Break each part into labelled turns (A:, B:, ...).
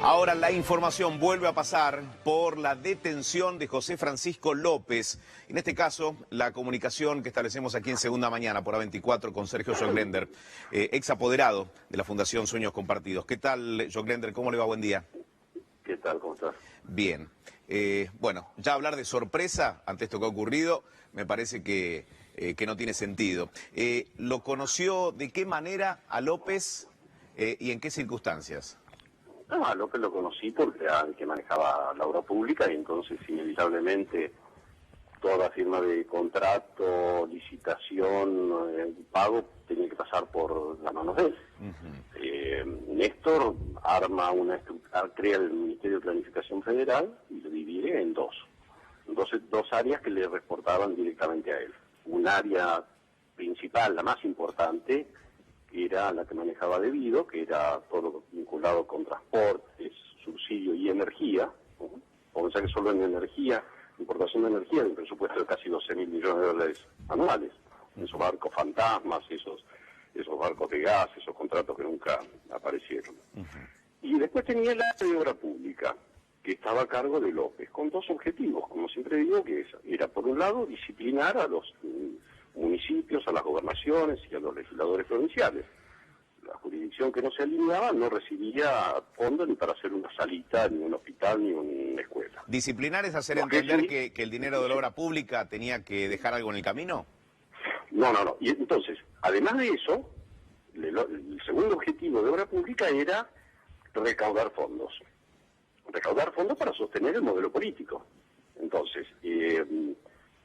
A: Ahora la información vuelve a pasar por la detención de José Francisco López. En este caso, la comunicación que establecemos aquí en Segunda Mañana por A24 con Sergio Joglender, ex apoderado de la Fundación Sueños Compartidos. ¿Qué tal, Joglender? ¿Cómo le va? Buen día.
B: ¿Qué tal? ¿Cómo estás?
A: Bien. Bueno, ya hablar de sorpresa ante esto que ha ocurrido me parece que no tiene sentido. ¿Lo conoció de qué manera a López y en qué circunstancias?
B: A López lo conocí porque era el que manejaba la obra pública y entonces inevitablemente toda firma de contrato, licitación, pago tenía que pasar por las manos de él. Néstor arma una estructura, crea el Ministerio de Planificación Federal y lo divide en dos áreas que le reportaban directamente a él. Un área principal, la más importante, era la que manejaba Debido, que era todo lo vinculado con transportes, subsidio y energía. Vamos a ver que solo en energía, importación de energía, hay un presupuesto de casi 12.000 millones de dólares anuales. Esos barcos fantasmas, esos barcos de gas, esos contratos que nunca aparecieron. Y después tenía el área de obra pública, que estaba a cargo de López, con dos objetivos, como siempre digo, que era por un lado disciplinar a los municipios, a las gobernaciones y a los legisladores provinciales. La jurisdicción que no se alineaba no recibía fondos ni para hacer una salita, ni un hospital, ni una escuela.
A: ¿Disciplinar es hacer entender que el dinero de la obra pública tenía que dejar algo en el camino?
B: No. Y entonces, además de eso, el segundo objetivo de obra pública era recaudar fondos. Recaudar fondos para sostener el modelo político. Entonces,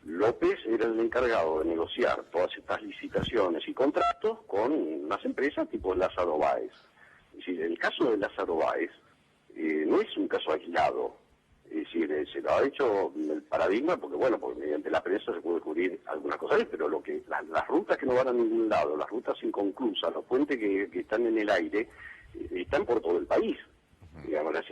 B: López era el encargado de negociar todas estas licitaciones y contratos con unas empresas tipo Lázaro Báez. Es decir, el caso de Lázaro Báez no es un caso aislado. Es decir, se lo ha hecho el paradigma porque mediante la prensa se puede descubrir algunas cosas, pero las rutas que no van a ningún lado, las rutas inconclusas, los puentes que están en el aire, están por todo el país. Digamos, las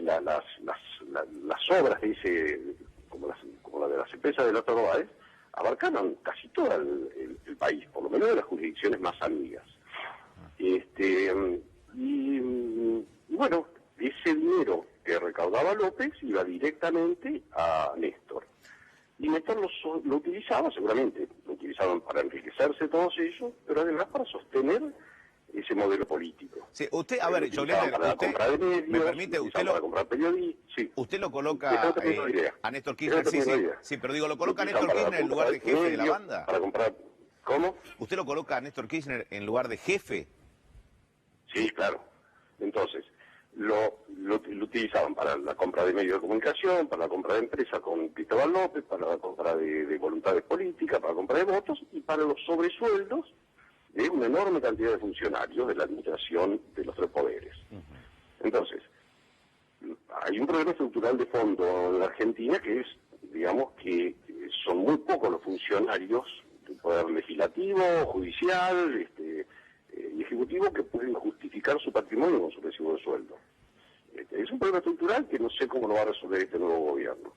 B: obras de ese, como la de las empresas de Lázaro Báez, abarcaron casi todo el país, por lo menos de las jurisdicciones más amigas. Bueno, ese dinero que recaudaba López iba directamente a Néstor. Y Néstor lo utilizaba, seguramente, lo utilizaban para enriquecerse todos ellos, pero además para sostener ese modelo político.
A: Sí, usted, a ver, Joglender, ¿me permite? Usted lo coloca a Néstor Kirchner, sí, pero digo, ¿lo coloca a Néstor Kirchner en lugar de jefe de la banda?
B: Para comprar, ¿cómo?
A: ¿Usted lo coloca a Néstor Kirchner en lugar de jefe?
B: Sí, claro. Entonces, lo utilizaban para la compra de medios de comunicación, para la compra de empresas con Cristóbal López, para la compra de voluntades políticas, para la compra de votos y para los sobresueldos de una enorme cantidad de funcionarios de la administración de los tres poderes. Entonces, hay un problema estructural de fondo en la Argentina que es, digamos, que son muy pocos los funcionarios del poder legislativo, judicial y ejecutivo que pueden justificar su patrimonio con su recibo de sueldo. Es un problema estructural que no sé cómo lo va a resolver este nuevo gobierno.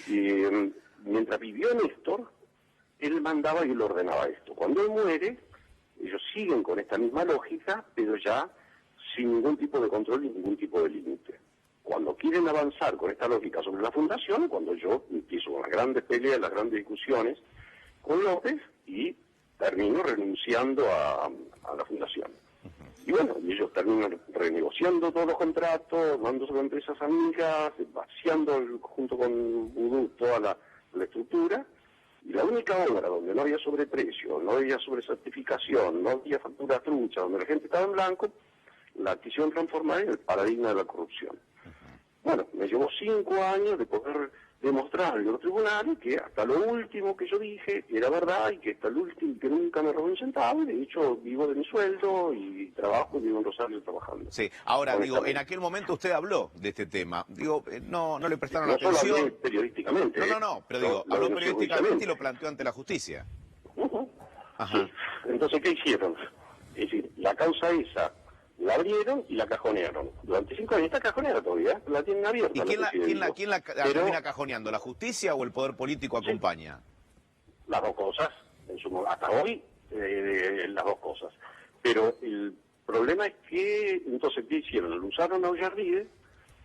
B: Y mientras vivió Néstor, él mandaba y él ordenaba esto. Cuando él muere, ellos siguen con esta misma lógica, pero ya sin ningún tipo de control y ningún tipo de límite. Cuando quieren avanzar con esta lógica sobre la fundación, cuando yo empiezo con las grandes peleas, las grandes discusiones con López y termino renunciando a la fundación. Y bueno, ellos terminan renegociando todos los contratos, dándose a empresas amigas, vaciando junto con Vudú toda la estructura. Y la única obra donde no había sobreprecio, no había sobrecertificación, no había factura trucha, donde la gente estaba en blanco, la quisieron transformar en el paradigma de la corrupción. Bueno, me llevó 5 años de poder demostrar en los tribunales que hasta lo último que yo dije era verdad y que hasta el último, que nunca me robé un centavo, y de hecho vivo de mi sueldo y trabajo, vivo en Rosario trabajando.
A: Sí, ahora digo, en aquel momento usted habló de este tema, digo, no le prestaron atención.
B: No solo hablé periodísticamente.
A: No, pero digo, habló periodísticamente y lo planteó ante la justicia.
B: Sí. Entonces, ¿qué hicieron? Es decir, la causa esa la abrieron y la cajonearon. Durante 5 años está cajoneada todavía, la tienen abierta.
A: ¿Y quién la termina cajoneando? ¿La justicia o el poder político acompaña?
B: Las dos cosas, hasta hoy, las dos cosas. Pero el problema es que, entonces, ¿qué hicieron? Lo usaron a Ollarvide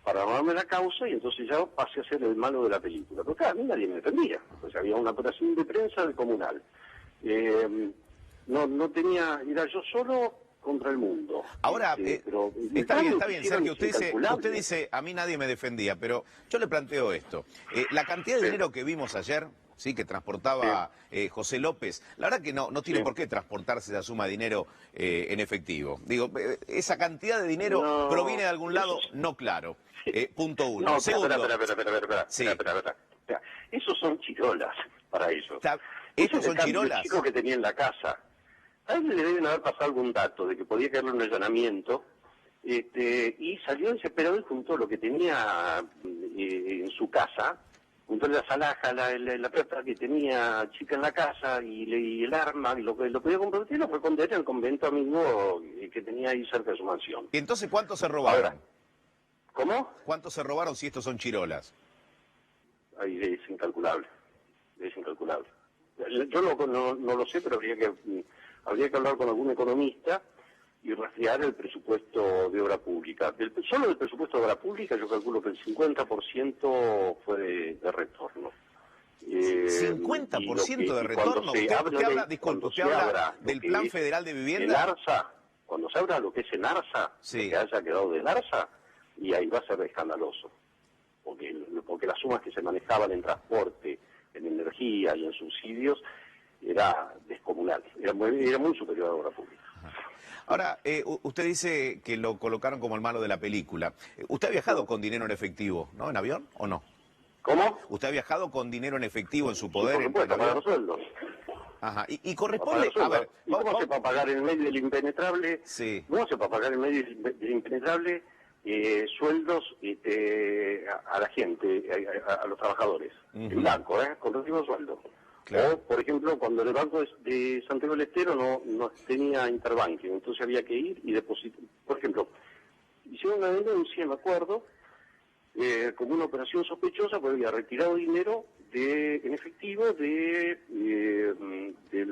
B: para armarme la causa, y entonces ya pasé a ser el malo de la película. Pero claro, a mí nadie me defendía, pues había una operación de prensa del Comunal. No tenía, era yo solo contra el mundo.
A: Ahora,
B: pero
A: está bien, Sergio, usted
B: incalculable.
A: dice, a mí nadie me defendía, pero yo le planteo esto. La cantidad de dinero que vimos ayer, sí, que transportaba José López, la verdad que no tiene por qué transportarse esa suma de dinero en efectivo. Digo, esa cantidad de dinero proviene de algún lado no claro. Punto uno.
B: No,
A: Segundo,
B: espera. Esos son chirolas para ellos.
A: ¿Estos son chirolas?
B: Chico que tenía en la casa. A él le deben haber pasado algún dato de que podía caerle un allanamiento, y salió desesperado y juntó lo que tenía en su casa, juntó las alhajas, la plata que tenía chica en la casa y el arma, y lo podía comprometer, lo fue condenar al convento amigo que tenía ahí cerca de su mansión.
A: ¿Y entonces cuántos se robaron?
B: Ahora, ¿cómo?
A: ¿Cuántos se robaron si estos son chirolas?
B: Ahí es incalculable. Yo no lo sé, pero habría que hablar con algún economista y rastrear el presupuesto de obra pública. Solo del presupuesto de obra pública yo calculo que el 50% fue de retorno.
A: ¿50% de retorno? Usted habla del Plan Federal de Vivienda.
B: El ARSA, cuando se habla de lo que es en ARSA,
A: sí,
B: lo que haya quedado del ARSA, y ahí va a ser escandaloso. Porque las sumas que se manejaban en transporte, en energía y en subsidios era descomunal, era muy superior a la obra pública.
A: Ahora, usted dice que lo colocaron como el malo de la película. ¿Usted ha viajado con dinero en efectivo, no, en avión, o no?
B: ¿Cómo?
A: ¿Usted ha viajado con dinero en efectivo en su poder?
B: Sí, por supuesto, para los sueldos.
A: Ajá, y corresponde, a ver...
B: ¿Y cómo se para pagar en medio del impenetrable?
A: Sí.
B: ¿Cómo se para pagar en medio del impenetrable sueldos a la gente, a los trabajadores? En blanco, con recibo de sueldo. Claro. O, por ejemplo, cuando el banco de Santiago del Estero no tenía interbanking, entonces había que ir y depositar. Por ejemplo, hicieron una denuncia, me acuerdo, como una operación sospechosa, porque había retirado dinero en efectivo del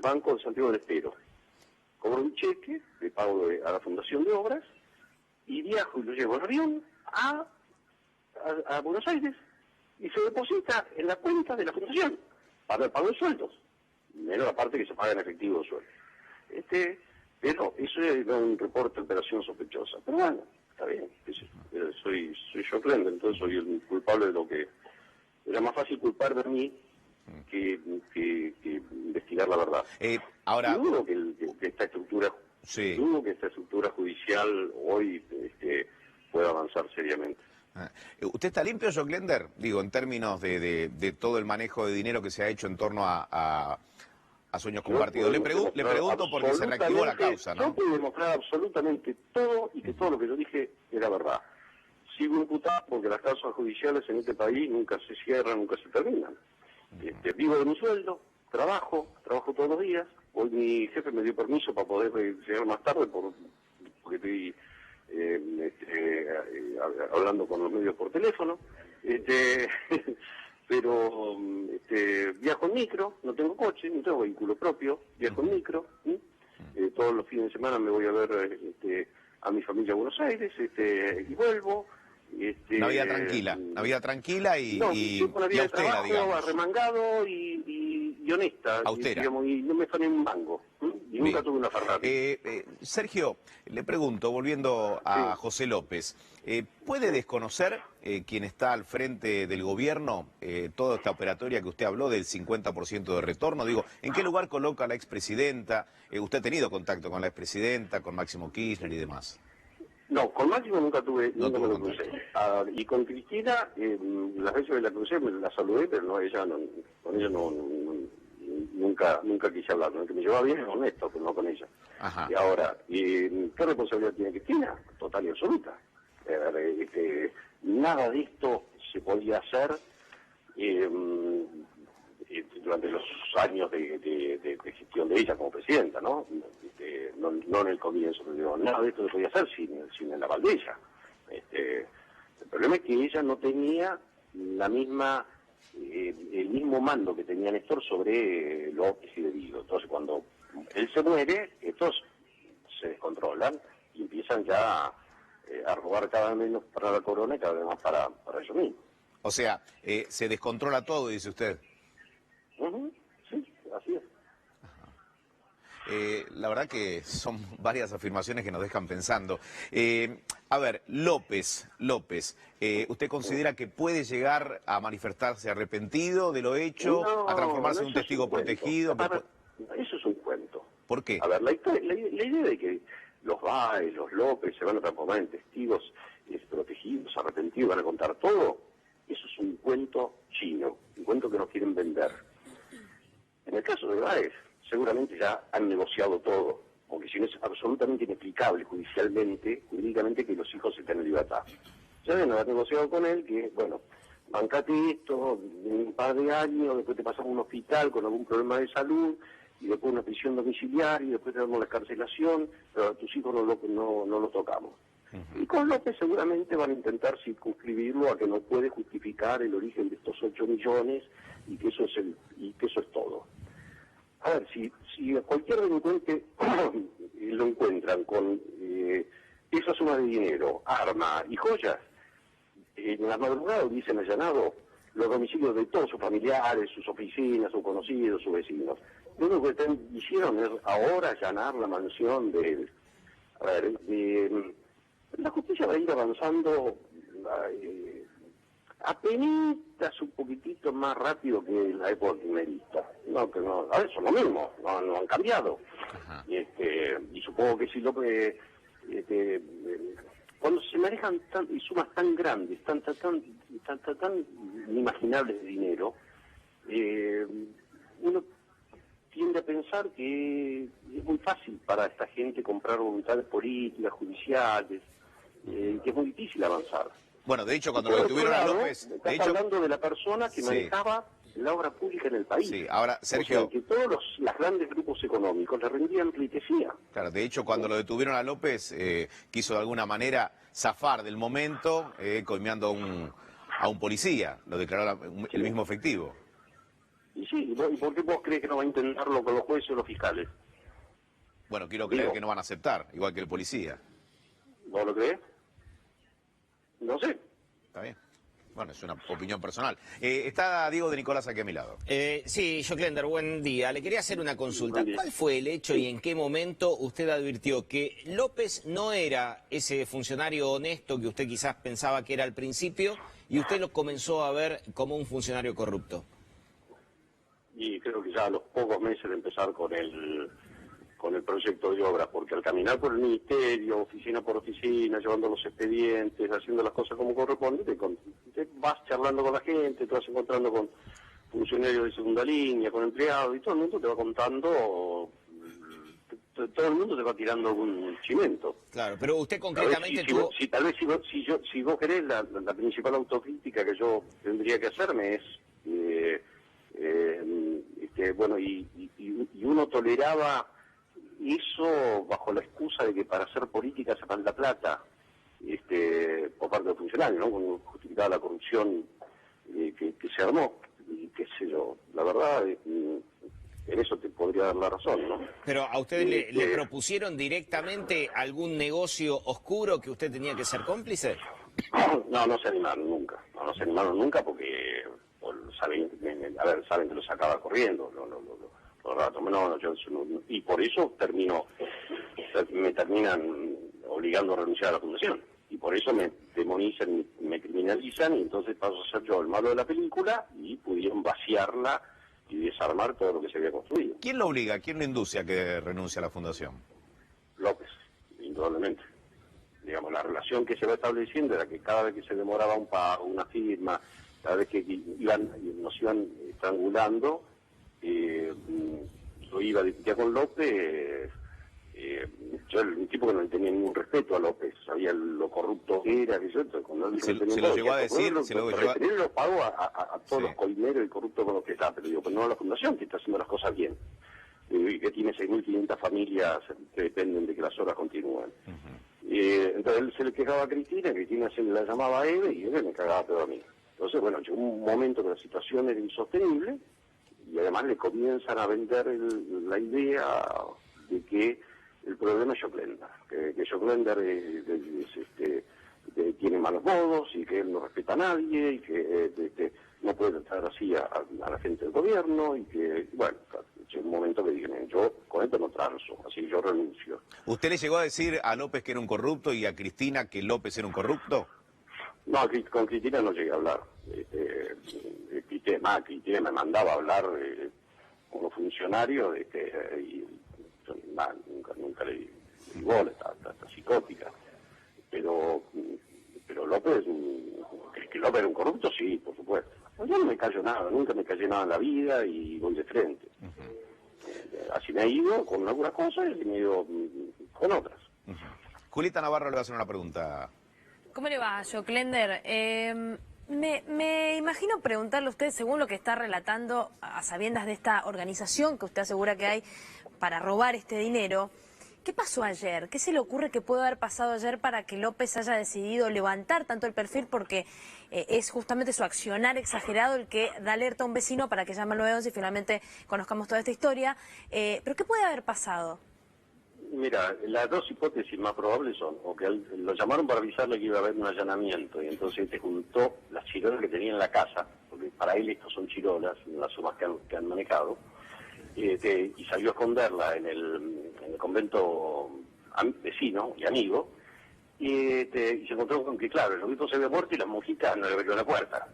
B: Banco de Santiago del Estero. Cobró un cheque de pago a la Fundación de Obras y viajo y lo llevo en avión a Buenos Aires y se deposita en la cuenta de la Fundación para el pago de sueldos, menos la parte que se paga en efectivo de sueldo. Pero eso es un reporte de operación sospechosa. Pero bueno, está bien, soy yo Glender, entonces soy el culpable de lo que... Era más fácil culpar de mí que investigar la verdad.
A: Ahora...
B: Dudo que esta estructura...
A: Sí.
B: Dudo que esta estructura judicial hoy pueda avanzar seriamente.
A: ¿Usted está limpio, John Glender? Digo, en términos de todo el manejo de dinero que se ha hecho en torno a Sueños Compartidos. Le pregunto porque se reactivó la causa, ¿no?
B: Yo puedo demostrar absolutamente todo y que todo lo que yo dije era verdad. Sigo imputado porque las causas judiciales en este país nunca se cierran, nunca se terminan. Vivo de mi sueldo, trabajo todos los días. Hoy mi jefe me dio permiso para poder llegar más tarde porque estoy hablando con los medios por teléfono. Pero viajo en micro, no tengo coche, no tengo vehículo propio, viajo en micro. Todos los fines de semana me voy a ver a mi familia a Buenos Aires y vuelvo.
A: Una vida tranquila y austera, digamos.
B: Arremangado y honesta.
A: Austera.
B: Y no me fané un mango. Y nunca tuve una Ferrari.
A: Sergio, le pregunto, volviendo a José López, ¿puede desconocer quien está al frente del gobierno toda esta operatoria que usted habló del 50% de retorno? Digo, ¿en qué lugar coloca a la expresidenta? ¿Usted ha tenido contacto con la expresidenta, con Máximo Kirchner y demás?
B: No, con Máximo nunca me lo crucé. Y con Cristina, las veces que la crucé me la saludé, pero con ella nunca quise hablar. El que me llevaba bien es con Néstor, pero no con ella.
A: Ajá.
B: Y ahora, ¿qué responsabilidad tiene Cristina? Total y absoluta. Nada de esto se podía hacer durante los años de gestión de ella como presidenta, ¿no? No en el comienzo, pero digo, nada de esto se podía hacer sin el aval de ella. El problema es que ella no tenía el mismo mando que tenía Néstor sobre López y Debido. Entonces, cuando él se muere, estos se descontrolan y empiezan ya a robar cada vez menos para la corona y cada vez más para ellos mismos.
A: O sea, se descontrola todo, dice usted.
B: Sí, así es.
A: La verdad que son varias afirmaciones que nos dejan pensando. A ver, López, ¿usted considera que puede llegar a manifestarse arrepentido de lo hecho, a transformarse en un testigo protegido?
B: Eso es un cuento.
A: ¿Por qué?
B: A ver, la idea de que los Báez, los López se van a transformar en testigos protegidos, arrepentidos, van a contar todo, eso es un cuento chino, un cuento que nos quieren vender. En el caso de Báez, seguramente ya han negociado todo, porque si no es absolutamente inexplicable jurídicamente que los hijos estén en libertad. Ya deben haber negociado con él que, bueno, bancate esto, en un par de años, después te pasamos a un hospital con algún problema de salud, y después una prisión domiciliaria, y después tenemos la escarcelación, pero a tus hijos no lo tocamos. Y con López seguramente van a intentar circunscribirlo a que no puede justificar el origen de estos 8 millones y que eso es todo. A ver, si a cualquier delincuente lo encuentran con esa suma de dinero, arma y joyas, en la madrugada hubiesen allanado los domicilios de todos sus familiares, sus oficinas, sus conocidos, sus vecinos. Lo único que hicieron es ahora allanar la mansión de él. A ver, la justicia va a ir avanzando apenas un poquitito más rápido que en la época primerista. No, que no, a ver, son lo mismo, no han cambiado. Y supongo que si López, cuando se manejan sumas tan grandes, tan inimaginables de dinero, uno tiende a pensar que es muy fácil para esta gente comprar voluntades políticas, judiciales, que es muy difícil avanzar.
A: Bueno, de hecho, cuando lo detuvieron a López...
B: Estás hablando de la persona que manejaba la obra pública en el país.
A: Sí, ahora, Sergio...
B: O sea, que todos los grandes grupos económicos le rendían pleitesía.
A: Claro, de hecho, cuando lo detuvieron a López, quiso de alguna manera zafar del momento, coimeando a un policía, lo declaró el mismo efectivo.
B: Y sí, ¿y por qué vos crees que no va a intentarlo con los jueces o los fiscales?
A: Bueno, quiero creer que no van a aceptar, igual que el policía.
B: ¿Vos lo crees? No sé.
A: Está bien. Bueno, es una opinión personal. Está Diego de Nicolás aquí a mi lado.
C: Sí, Joclender, buen día. Le quería hacer una consulta. ¿Cuál fue el hecho y en qué momento usted advirtió que López no era ese funcionario honesto que usted quizás pensaba que era al principio y usted lo comenzó a ver como un funcionario corrupto?
B: Y creo que ya a los pocos meses de empezar con el proyecto de obras, porque al caminar por el ministerio, oficina por oficina, llevando los expedientes, haciendo las cosas como corresponde, te vas charlando con la gente, te vas encontrando con funcionarios de segunda línea, con empleados, y todo el mundo te va contando, todo el mundo te va tirando algún chimento.
C: Claro, pero usted concretamente tuvo...
B: Si vos querés, la principal autocrítica que yo tendría que hacerme es... bueno, y uno toleraba eso bajo la excusa de que para hacer política se falta plata, por parte de los funcionarios, ¿no? Cuando justificaba la corrupción que se armó, y qué sé yo, la verdad, en eso te podría dar la razón, ¿no?
C: Pero a usted le propusieron directamente algún negocio oscuro que usted tenía que ser cómplice.
B: No se animaron nunca, no se animaron nunca porque saben que lo sacaba corriendo, los ratos, y por eso me terminan obligando a renunciar a la fundación, y por eso me demonizan, me criminalizan, y entonces paso a ser yo el malo de la película, y pudieron vaciarla y desarmar todo lo que se había construido.
A: ¿Quién lo obliga, quién lo induce a que renuncie a la fundación?
B: López, indudablemente. Digamos, la relación que se va estableciendo era que cada vez que se demoraba un pago, una firma, cada vez que nos iban estrangulando, yo iba a discutir con López, yo era un tipo que no le tenía ningún respeto a López, sabía lo corrupto que era, que yo,
A: se lo llegó a decir,
B: retener los pagos a todos los coineros y corruptos con los que está, pero digo, pues no a la fundación, que está haciendo las cosas bien, que tiene 6.500 familias que dependen de que las obras continúen. Entonces él se le quejaba a Cristina se la llamaba a Eve y Eve me cagaba todo a mí. Entonces, bueno, llegó un momento que la situación era insostenible y además le comienzan a vender la idea de que El problema es Joclender, que Joclender tiene malos modos y que él no respeta a nadie y que no puede tratar así a la gente del gobierno y que, bueno, llega un momento que dije, yo con esto no transo, así yo renuncio.
A: ¿Usted le llegó a decir a López que era un corrupto y a Cristina que López era un corrupto?
B: No, con Cristina no llegué a hablar. Cristina me mandaba a hablar como funcionario y yo, nunca le di bola, está psicótica. Pero López, que López era un corrupto, sí, por supuesto. Yo no me callo nada, nunca me callé nada en la vida y voy de frente. Así me he ido con algunas cosas y me he ido con otras.
A: Julieta Navarro le va a hacer una pregunta.
D: ¿Cómo le va, Joclender? Me imagino preguntarle a usted, según lo que está relatando, a sabiendas de esta organización que usted asegura que hay para robar este dinero, ¿qué pasó ayer? ¿Qué se le ocurre que pudo haber pasado ayer para que López haya decidido levantar tanto el perfil? Porque es justamente su accionar exagerado el que da alerta a un vecino para que llame al 911 y finalmente conozcamos toda esta historia. ¿Pero qué puede haber pasado?
B: Mira, las dos hipótesis más probables son o que lo llamaron para avisarle que iba a haber un allanamiento y entonces te juntó las chirolas que tenía en la casa, porque para él estos son chirolas, las sumas que han manejado, y salió a esconderla en el convento vecino y amigo, y se encontró con que, claro, el obispo se había muerto y las monjitas no le abrieron la puerta.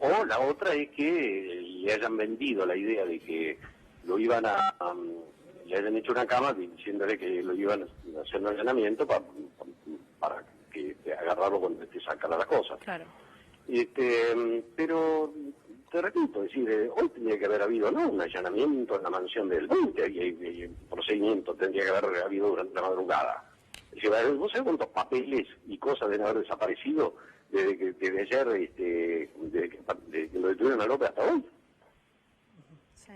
B: O la otra es que le hayan vendido la idea de que lo iban le hayan hecho una cama diciéndole que lo iban a hacer un allanamiento para que agarrarlo cuando te sacara las cosas.
D: Claro.
B: Pero te repito, es decir, hoy tendría que haber habido no un allanamiento en la mansión del 20 y el procedimiento tendría que haber habido durante la madrugada. Es decir, ¿vos sabés cuántos papeles y cosas deben haber desaparecido desde ayer, desde que lo detuvieron a López hasta hoy?
D: Sí.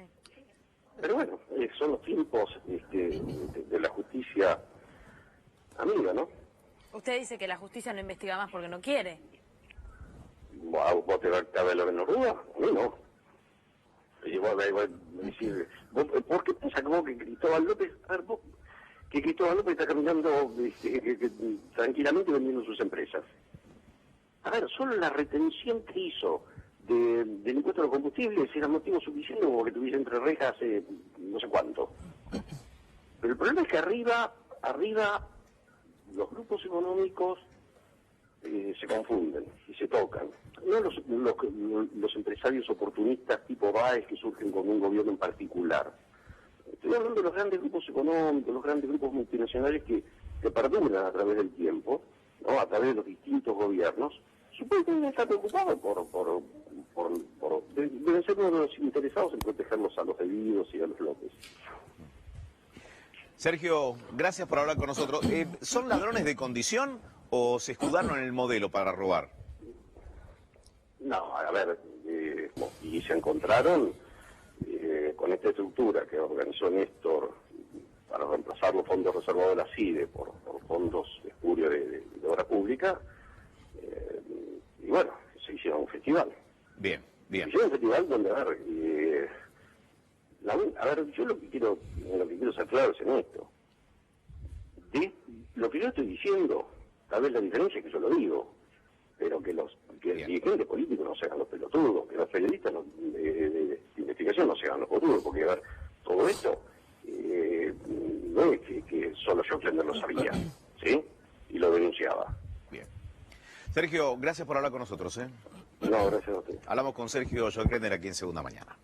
B: Pero bueno, son los tiempos de la justicia amiga, ¿no?
D: Usted dice que la justicia no investiga más porque no quiere.
B: ¿Vos te vas a ver la Benurrúa? A mí no. Y vos decir, ¿por qué pensás que Cristóbal López, que Cristóbal López está caminando tranquilamente vendiendo sus empresas? A ver, solo la retención que hizo del impuesto a los combustibles era motivo suficiente como que tuviese entre rejas no sé cuánto. Pero el problema es que arriba los grupos económicos se confunden y se tocan. No los empresarios oportunistas tipo Báez que surgen con un gobierno en particular. Estoy hablando de los grandes grupos económicos, los grandes grupos multinacionales que perduran a través del tiempo, ¿no? A través de los distintos gobiernos. Supuestamente está preocupado deben ser uno de los interesados en protegerlos a los Bebidos y a los López.
A: Sergio, gracias por hablar con nosotros. ¿Son ladrones de condición o se escudaron en el modelo para robar?
B: No, a ver, y se encontraron con esta estructura que organizó Néstor para reemplazar los fondos reservados de la CIDE por fondos espurios de obra pública, y bueno, se hicieron un festival.
A: Bien, bien.
B: Se hicieron un festival donde, a ver, yo lo que quiero ser claro es en esto. Lo que yo estoy diciendo, tal vez la diferencia es que yo lo digo, pero que el dirigente político no se hagan los pelotudos, que los periodistas de investigación no se hagan los pelotudos, porque a ver, todo esto no es que solo Joclender lo sabía, ¿sí? Y lo denunciaba.
A: Bien. Sergio, gracias por hablar con nosotros,
B: No, gracias a usted.
A: Hablamos con Sergio Joclender aquí en Segunda Mañana.